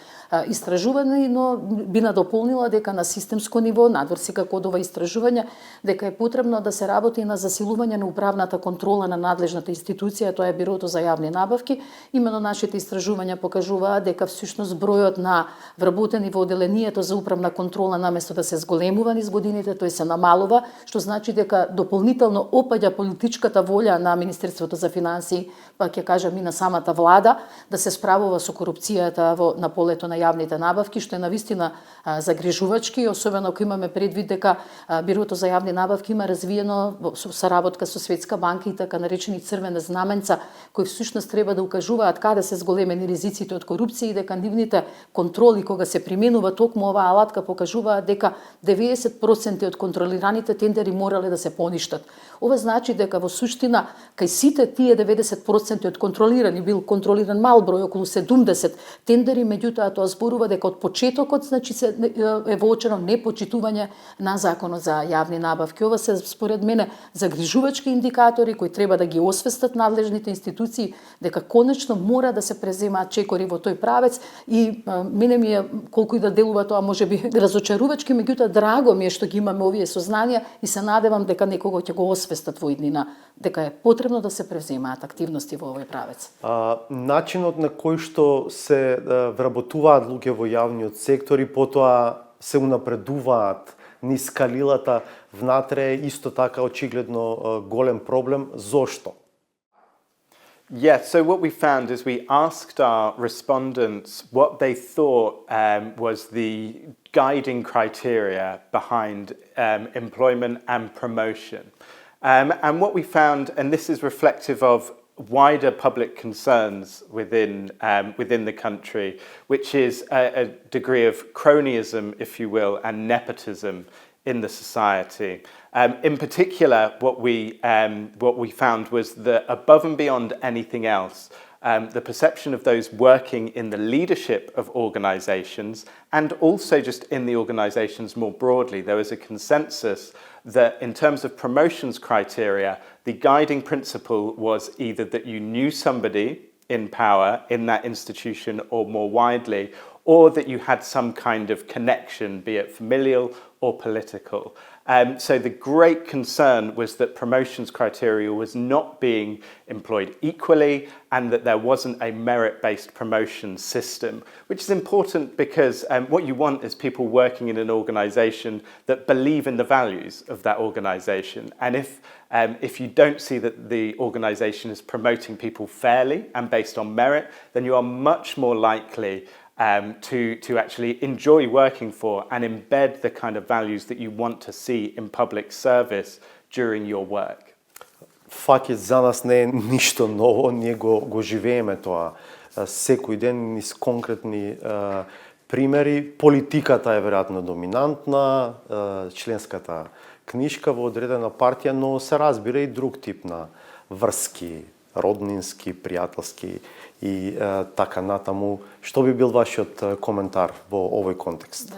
истражувани, но би надополнила дека на системско ниво, надвор секако од ова истражување, дека е потребно да се работи на засилување на управната контрола на надлежната институција, тоа е Бирото за јавни набавки. Именно нашите истражувања покажуваат дека всушност бројот на вработени во одделението за управна контрола наместо да се зголемува низ годините, тој се намалува, што значи дека дополнително опаѓа политичката волја на Министерството за финансии, па ќе кажам и на самата влада, да се справува со корупцијата на полето на јавните набавки, што е навистина загрижувачки, особено ако имаме предвид дека Бирото за јавни набавки има развиено соработка со Светска банка и така наречени црвени знаменца, кои всушност треба да укажуваат каде се зголемени ризиците од корупција и дека нивните контроли кога се применува токму оваа алатка покажуваат дека 90% од контролираните тендери морале да се поништат. Ова значи дека во суштина кај сите тие 90% од контролирани, бил контролиран мал број, околу 70 тендери, меѓутоа тоа зборува дека од почетокот значи се е воочено непочитување на законот за јавни набавки. Ова се според мене загрижувачки индикатори кои треба да ги освестат надлежните институции дека конечно мора да се преземаат чекори во тој правец и мене ми е колку и да делува тоа можеби разочарувачки, меѓутоа драго ми е што ги имаме овие сознанија и се надевам дека некого ќе го освестат во иднина дека е потребно да се преземаат активности во овој правец. Начинот на кој што се вработуваат луѓе во јавниот сектор и потоа се унапредуваат низ скалилата внатре е исто така очигледно голем проблем. Зошто? Yeah, so what we found is we asked our respondents what they thought was the guiding criteria behind employment and promotion. And what we found, and this is reflective of wider public concerns within the country, which is a degree of cronyism, if you will, and nepotism in the society. In particular, what we found was that above and beyond anything else, the perception of those working in the leadership of organisations and also just in the organisations more broadly, there was a consensus that in terms of promotions criteria, the guiding principle was either that you knew somebody in power in that institution or more widely, or that you had some kind of connection, be it familial or political. So the great concern was that promotions criteria was not being employed equally and that there wasn't a merit-based promotion system, which is important because what you want is people working in an organisation that believe in the values of that organisation. And if you don't see that the organisation is promoting people fairly and based on merit, then you are much more likely to actually enjoy working for and embed the kind of values that you want to see in public service during your work. Факт за нас не е ништо ново, ние го живееме тоа секој ден низ конкретни примери. Политиката е веројатно доминантна, членската книжка во одредена партија, но се разбира и друг тип на врски, роднински, пријателски и така натаму. Што би бил вашиот коментар во овој контекст?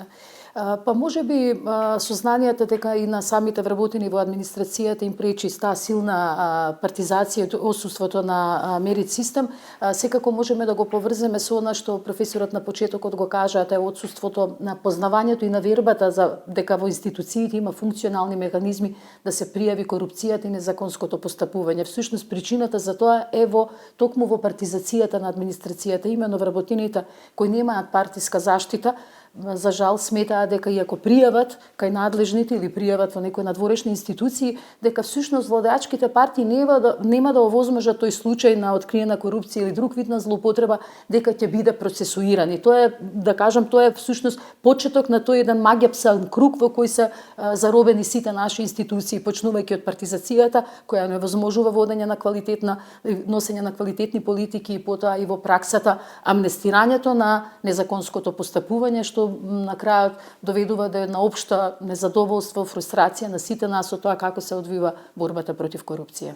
Па може би сознанието дека и на самите вработени во администрацијата им пречи таа силна партизација, отсуството на мерит систем, секако можеме да го поврземе со она што професорот на почетокот го кажа, тоа е отсуството на познавањето и на вербата за дека во институциите има функционални механизми да се пријави корупцијата и незаконското постапување. Всушност причината за тоа е токму во партизацијата на администрацијата, имено вработените кои немаат партиска заштита, за жал сметаат дека и ако пријават кај надлежните или пријават во некои надворешни институции, дека всушност владеачките партии нема да овозможат тој случај на откриена корупција или друг вид на злоупотреба дека ќе биде процесуиран. И тоа е, да кажам, тоа е всушност почеток на тој еден магиопсан круг во кој се заробени сите наши институции, почнувајќи од партизацијата, која невозможува водење на носење на квалитетни политики и потоа и во праксата амнестирањето на незаконското постапување, што на крајот доведува до една општа незадоволство, фрустрација на сите нас од тоа како се одвива борбата против корупција.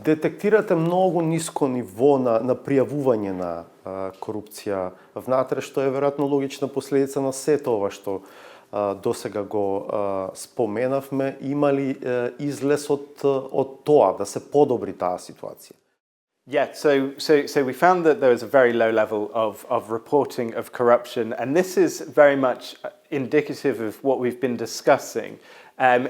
Детектирате многу ниско ниво на пријавување на корупција внатре, што е веројатно логична последица на сето ова што досега го споменавме. Има ли излез од тоа да се подобри таа ситуација? Yeah, so we found that there was a very low level of reporting of corruption, and this is very much indicative of what we've been discussing.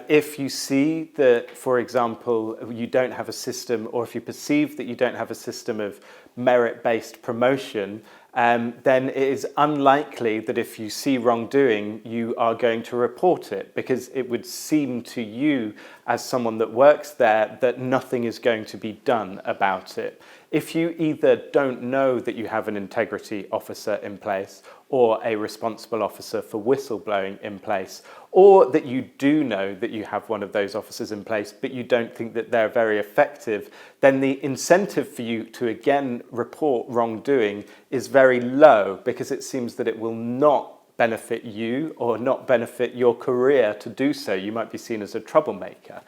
If you see that, for example, you don't have a system, or if you perceive that you don't have a system of merit-based promotion, then it is unlikely that if you see wrongdoing, you are going to report it, because it would seem to you, as someone that works there, that nothing is going to be done about it. If you either don't know that you have an integrity officer in place, or a responsible officer for whistleblowing in place, or that you do know that you have one of those officers in place, but you don't think that they're very effective, then the incentive for you to again report wrongdoing is very low, because it seems that it will not benefit you or not benefit your career to do so. You might be seen as a troublemaker.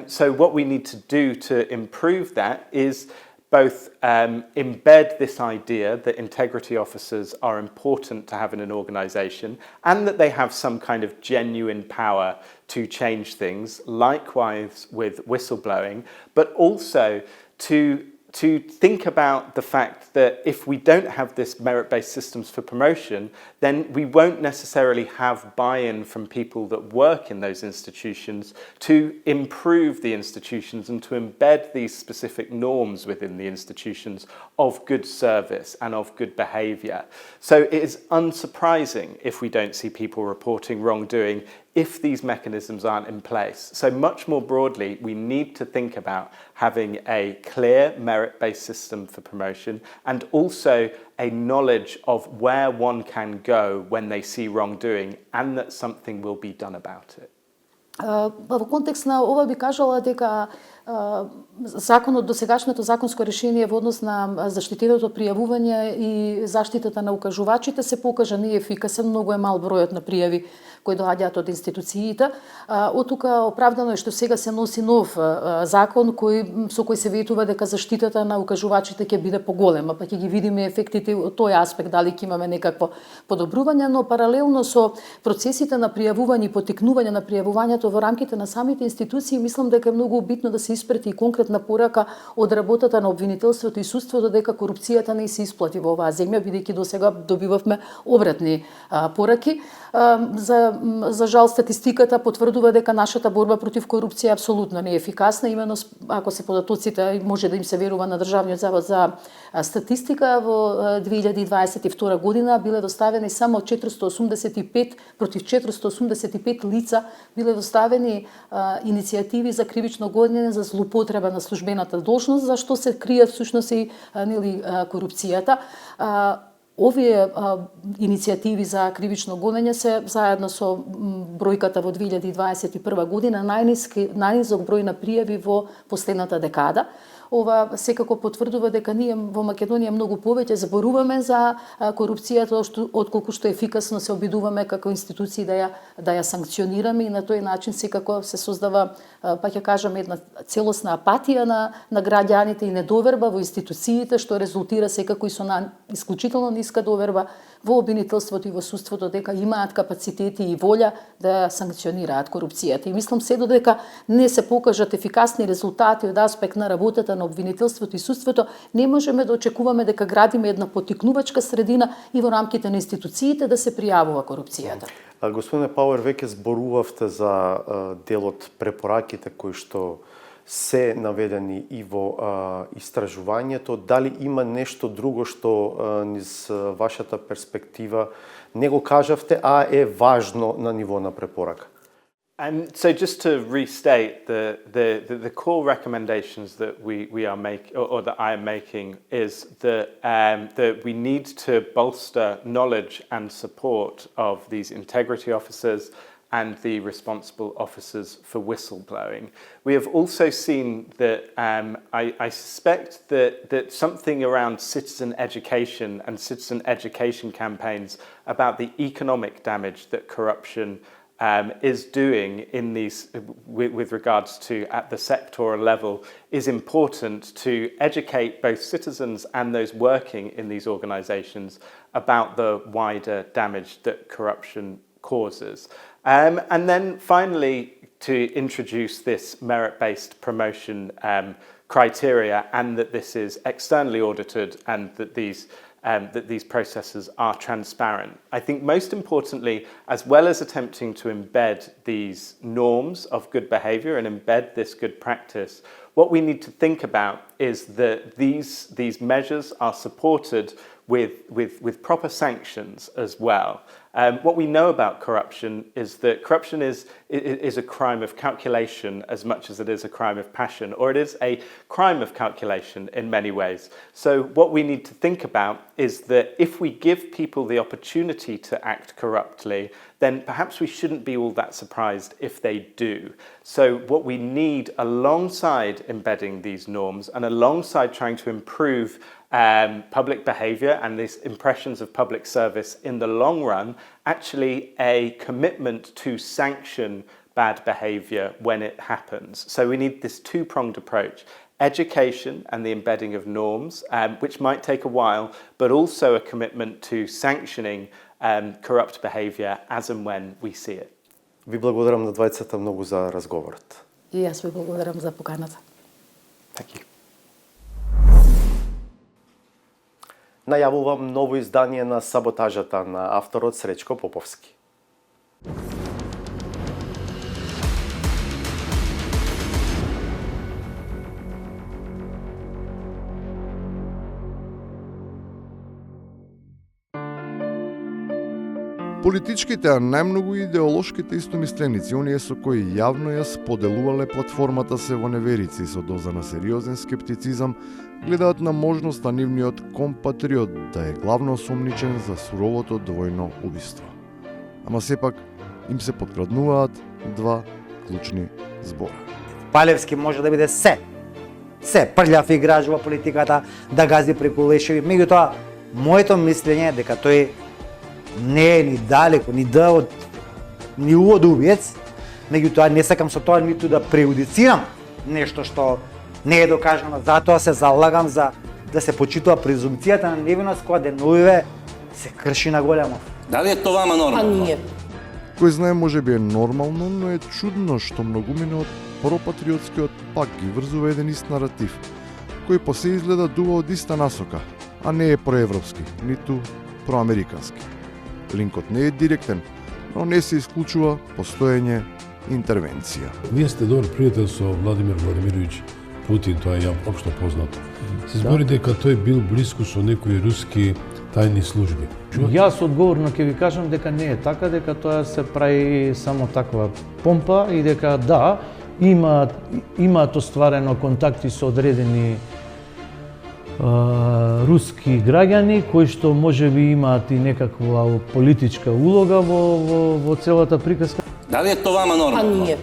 So what we need to do to improve that is both embed this idea that integrity officers are important to have in an organisation, and that they have some kind of genuine power to change things, likewise with whistleblowing, but also to think about the fact that if we don't have this merit-based systems for promotion, then we won't necessarily have buy-in from people that work in those institutions to improve the institutions and to embed these specific norms within the institutions of good service and of good behaviour. So it is unsurprising if we don't see people reporting wrongdoing if these mechanisms aren't in place. So much more broadly, we need to think about having a clear merit-based system for promotion, and also a knowledge of where one can go when they see wrongdoing, and that something will be done about it. Во контекст на ова би кажала дека законот, досегашното законско решение во однос на заштитеното пријавување и заштитата на укажувачите се покажа неефикасен, многу е мал бројот на пријави кои доаѓаат од институциите. Од тука оправдано е што сега се носи нов закон со кој се ветува дека заштитата на укажувачите ќе биде поголема, па ќе ги видиме ефектите од тој аспект, дали ќе имаме некакво подобрување, но паралелно со процесите на пријавување и потекнување на пријавувањето во рамките на самите институции, мислам дека е многу битно да се испрати и конкретна порака од работата на обвинителството и судството дека корупцијата не се исплати во оваа земја, бидејќи досега добивавме обратни пораки. За жал статистиката потврдува дека нашата борба против корупција апсолутно не е ефикасна, имено ако се податоците може да им се верува на Државниот завод за статистика, во 2022 година биле доставени само 485 против 485 лица биле доставени иницијативи за кривично гонење за злоупотреба на службената должност, за што се крие всушност и корупцијата. Овие иницијативи за кривично гонење се заедно со бројката во 2021 година најнизок број на пријави во последната декада. Ова секако потврдува дека ние во Македонија многу повеќе зборуваме за корупцијата отколку што ефикасно се обидуваме како институции да ја санкционираме, и на тој начин секако се создава, па ќе кажам, една целосна апатија на граѓаните и недоверба во институциите, што резултира секако и со исклучително ниска доверба во обвинителството и во судството дека имаат капацитети и волја да санкционираат корупцијата. И мислам се додека не се покажат ефикасни резултати од аспект на работата на обвинителството и судството, не можеме да очекуваме дека градиме една потикнувачка средина и во рамките на институциите да се пријавува корупцијата. Господине Пауер, веќе зборувавте за делот препораките кои што се наведени и во истражувањето. Дали има нешто друго што низ вашата перспектива не го кажавте, а е важно на ниво на препорака? So just to restate, the core recommendations that we are making, or that I am making, is that we need to bolster knowledge and support of these integrity officers and the responsible officers for whistleblowing. We have also seen that I suspect that something around citizen education and citizen education campaigns about the economic damage that corruption is doing in these, with regards to at the sectoral level, is important to educate both citizens and those working in these organisations about the wider damage that corruption causes. And then finally, to introduce this merit-based promotion criteria, and that this is externally audited and that these processes are transparent. I think most importantly, as well as attempting to embed these norms of good behaviour and embed this good practice, what we need to think about is that these measures are supported with proper sanctions as well. What we know about corruption is that corruption is a crime of calculation as much as it is a crime of passion, or it is a crime of calculation in many ways. So what we need to think about is that if we give people the opportunity to act corruptly, then perhaps we shouldn't be all that surprised if they do. So what we need alongside embedding these norms and alongside trying to improve public behaviour and these impressions of public service in the long run, actually a commitment to sanction bad behaviour when it happens. So we need this two-pronged approach: education and the embedding of norms, which might take a while, but also a commitment to sanctioning corrupt behaviour as and when we see it. Ви благодарам на двајцата многу за разговорот. И јас ви благодарам за поканата. Thank you. Најавувам ново издание на Саботажата на авторот Сречко Поповски. Политичките, а најмногу идеолошките истомисленици, оние со кои јавно ја споделувале платформата се во неверици со доза на сериозен скептицизам, гледаат на можноста нивниот компатриот да е главно осомничен за суровото двојно убиство. Ама сепак им се подкраднуваат два клучни збора. Палевски може да биде се прљав играч во политиката, да гази преку лешеви. Меѓутоа, моето мислење е дека тој не е ни далеко, ни ни увод убиец, меѓутоа не сакам со тоа ниту да преюдицирам нешто што не е докажано, затоа се залагам за да се почитува презумпцијата на невиност која деновиве се крши на големо. Дали е тоа нормално? Ние. Кој знае, може би е нормално, но е чудно што многумина од пропатриотскиот пак ги врзува еден ист наратив, кој по се изгледа дува од иста насока, а не е проевропски, ниту проамерикански. Линкот не е директен, но не се исклучува постоење интервенција. Вие сте добар пријател со Владимир Владимирович Путин, тоа е општо познато. Се збори дека тој бил блиску со некои руски тајни служби. Јас одговорно ќе ви кажам дека не е така, дека тоа се прави само таква помпа и дека да, имаат остварено контакти со одредени руски граѓани кои што можеби имаат и некаква политичка улога во целата приказка. Дали е тоа вама нормално? Па ние.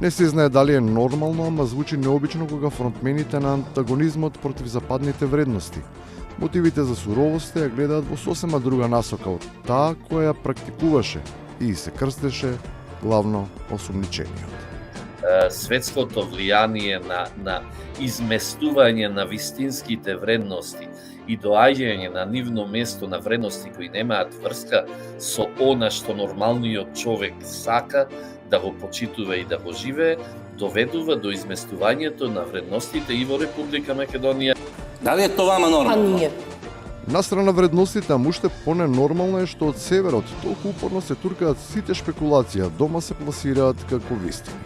Не се знае дали е нормално, ама звучи необично кога фронтмените на антагонизмот против западните вредности. Мотивите за суровост ја гледаат во сосема друга насока од таа која ја практикуваше и се крстеше главно осумничениот. Светското влијание на изместување на вистинските вредности и доаѓање на нивно место на вредности кои немаат врска со она што нормалниот човек сака да го почитува и да го живее, доведува до изместувањето на вредностите и во Република Македонија. Дали е тоа вама нормално? Па ние. Настрана вредностите, а уште поненормално е што од северот толку упорно се туркаат сите шпекулации, а дома се пласираат како вистини.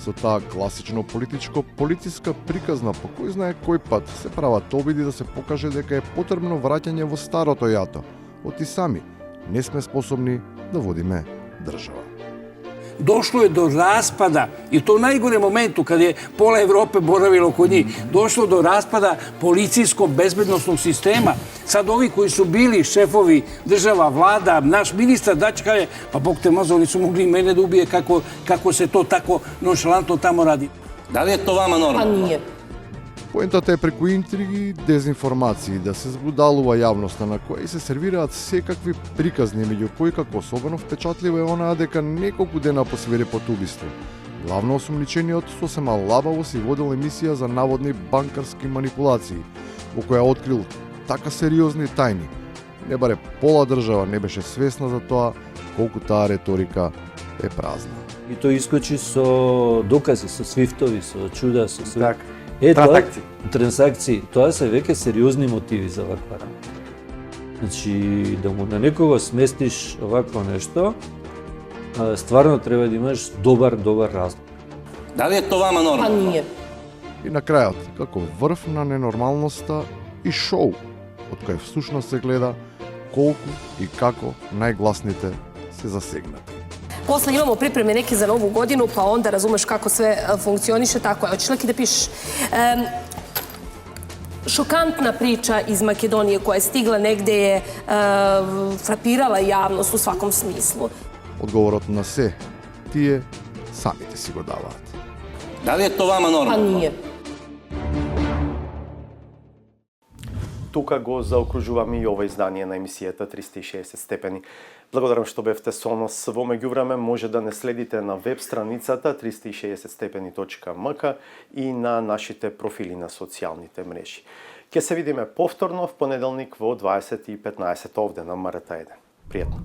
Со таа класично политичка приказна по кој знае кој пат се прават обиди да се покаже дека е потребно враќање во старото јато, од и сами не сме способни да водиме држава. Дошло je do raspada, i to u najgore momentu kad je pola Evrope boravilo kod njih, došlo do raspada policijsko-bezbednostnog sistema. Sad ovi koji su bili šefovi država, vlada, naš ministar Dačić kaže, pa Bog te mazo, oni su mogli mene da ubije kako se to tako nonšalantno tamo radi. Da li je to vama normalno? Pa nije. Поентата е преку интриги и дезинформации да се збудалува јавноста на која и се сервираат секакви приказни, меѓу кои како особено впечатливо е онаа дека неколку дена по свирепото убиство главно осумничениот сосема лабаво си водел емисија за наводни банкарски манипулации, во која открил така сериозни тајни. Не баре пола држава не беше свесна за тоа колку таа реторика е празна. И тој искочи со докази, со свифтови, со чуда, со све. Трансакции. Тоа се веќе сериозни мотиви за ваква работа. Значи, да му на некого сместиш овакво нешто, стварно треба да имаш добар разлог. Дали е тоа вама нормално? Па ние. И на крајот, како врв на ненормалноста и шоу, од кој всушност се гледа колку и како најгласните се засегнати. Posle imamo pripreme neke za novu godinu, pa onda razumeš kako sve funkcioniše, tako je. Hoćeš Leki da pišeš? Šokantna priča iz Makedonije koja je stigla negde je frapirala javnost u svakom smislu. Одговорот на се, тие самите си го даваат. Дали е тоа вама нормално? Па ние. Тука го заокружуваме и ова издание на емисијата 360 степени. Благодарам што бевте со нас. Во меѓувреме може да не следите на веб страницата 360stepeni.mk и на нашите профили на социјалните мрежи. Ќе се видиме повторно в понеделник во 20:15 овде на МРТ1. Пријатно!